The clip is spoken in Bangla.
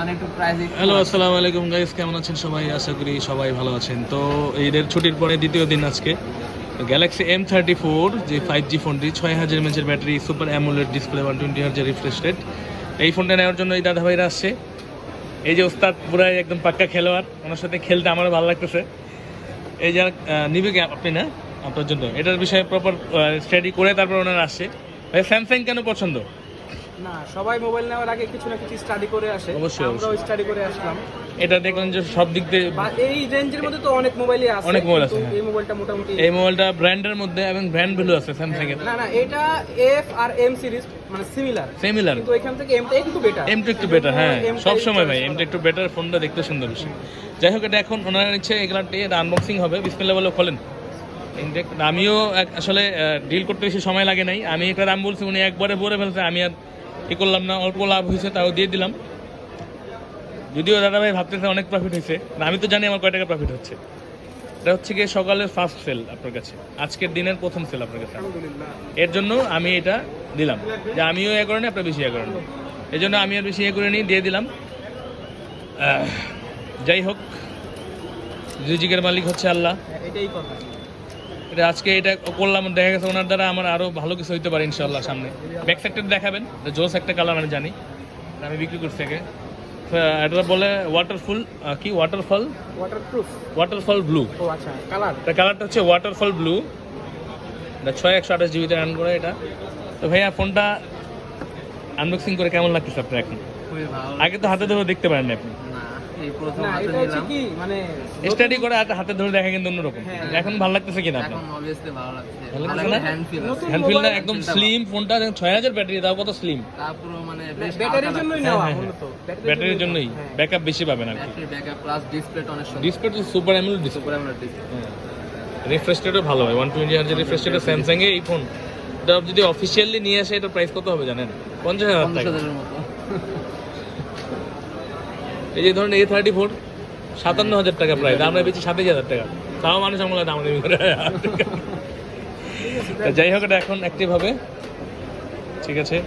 মানে একটু প্রাইস। হ্যালো, আসসালামু আলাইকুম গাইস, কেমন আছেন সবাই? আশা করি সবাই ভালো আছেন। তো ঈদের ছুটির পরে দ্বিতীয় দিন আজকে। গ্যালাক্সি M34 যে 5G ফোনটি, 6000 mAh battery, super amoled display, 120 Hz refresh rate, এই ফোনটা নেওয়ার জন্য এই দাদা ভাইরা আসছে। এই যে ওস্তাদ পুরাই একদম পাক্কা খেলোয়াড়, ওনার সাথে খেলতে আমারও ভালো লাগতেছে। এই যে নিবে কি আপনি না আপনার জন্য এটার বিষয়ে প্রপার স্টাডি করে তারপর ওনারা আসছে। ভাই স্যামসাং কেন পছন্দ? না, সবাই মোবাইল নেওয়ার আগে কিছু না কিছু স্টাডি করে আসে। অবশ্যই, আমরাও স্টাডি করে আসলাম। এটা দেখলেন যে সব দিক দিয়ে এই রেঞ্জের মধ্যে তো অনেক মোবাইলই আছে, অনেক মোবাইল আছে, কিন্তু হ্যাঁ। এই মোবাইলটা মোটামুটি এই মোবাইলটা ব্র্যান্ডের মধ্যে এবং ব্র্যান্ড ভ্যালু আছে স্যামসাং এর। না না, এটা এফ আর এম সিরিজ মানে সিমিলার, সিমিলার, কিন্তু এখান থেকে এমটা একটু বেটার। এমটা একটু বেটার, হ্যাঁ সব সময় ভাই এমটা একটু বেটার, ফোনটা দেখতে সুন্দর বেশি। যাই হোক, এটা এখন ওনারা নিচ্ছে, এগুলাটি এটা আনবক্সিং হবে। বিসমিল্লাহ বলে খোলেন। আমিও আসলে ডিল করতে বেশি সময় লাগে নাই, আমি একটা দাম বলছি, উনি একবারে বলে ফেলছে, আমি আর কি করলাম না, অল্প লাভ হয়েছে তাও দিয়ে দিলাম। যদিও দাদা ভাই ভাবতেছে অনেক প্রফিট হয়েছে, আমি তো জানি আমার কয় টাকা প্রফিট হচ্ছে। এটা হচ্ছে গিয়ে সকালের ফার্স্ট সেল আপনার কাছে, আজকের দিনের প্রথম সেল আপনার কাছে। এর জন্য আমি এটা দিলাম যে আমিও এ করেনি, আপনার বেশি এ করেন, এই জন্য আমি আর বেশি এ করে নিই, দিয়ে দিলাম। যাই হোক, রিজিকের মালিক হচ্ছে আল্লাহ। এটাই কথা। এটা আজকে এটা করলাম, দেখা গেছে ওনার দ্বারা আমার আরও ভালো কিছু হইতে পারে ইনশাল্লাহ সামনে। ব্যাক সেক্টর দেখাবেন, জোস একটা কালার আমি জানি, আমি বিক্রি করছি একে। এটা বলে ওয়াটারফুল, কি ওয়াটারফল, ওয়াটারপ্রুফ, ওয়াটারফল ব্লু। ও আচ্ছা, কালার, এটা কালারটা হচ্ছে ওয়াটারফল ব্লু। এটা 6128 জিবিতে রান করে এটা। তো ভাইয়া ফোনটা আনবক্সিং করে কেমন লাগতেছে আপনার এখন? খুবই ভালো। আগে তো হাতে ধরে দেখতে পারেন আপনি, না, এই প্রথম না হাতে এটা হচ্ছে নিলাম। কি মানে স্টাডি করে হাতে ধরে দেখা কিন্তু অন্যরকম। হ্যাঁ। এখন ভালো লাগতেছে কিনা আপনার? এখন obviously ভালো লাগছে। ভালো ভালো লাগছে না? একটা হ্যান্ড ফিল আছে। নতুন হ্যান্ড ফিলটা মোবাইল, একদম ফিলটা স্লিম, ফোনটা 6000 ব্যাটারি, তাও কত স্লিম। তারপরে মানে বেশ ব্যাটারির জন্যই হ্যাঁ, নেওয়া হ্যাঁ, মূলত। ব্যাটারির জন্যই হ্যাঁ। ব্যাকআপ বেশি পাবেন আর কি। ব্যাটারি ব্যাকআপ প্লাস ডিসপ্লেটা অনেক সুন্দর। ডিসপ্লে তো super amoled display, super amoled display. Refresh রেটও ভালো হয়, 120 Hz রিফ্রেশ রেটে স্যামসাং এ এই ফোন। এটা যদি অফিসিয়ালি নিয়ে আসে, এটার প্রাইস কত হবে জানেন? 50,000 টাকা। 50,000 এর মতো। এই যে ধরুন A34 57,000 টাকা প্রাইস, আমরা বেশি 27,000 টাকা, তাও মানুষ আমলা দাম দেবে করে। তো যাই হোক, এটা এখন অ্যাক্টিভ হবে, ঠিক আছে।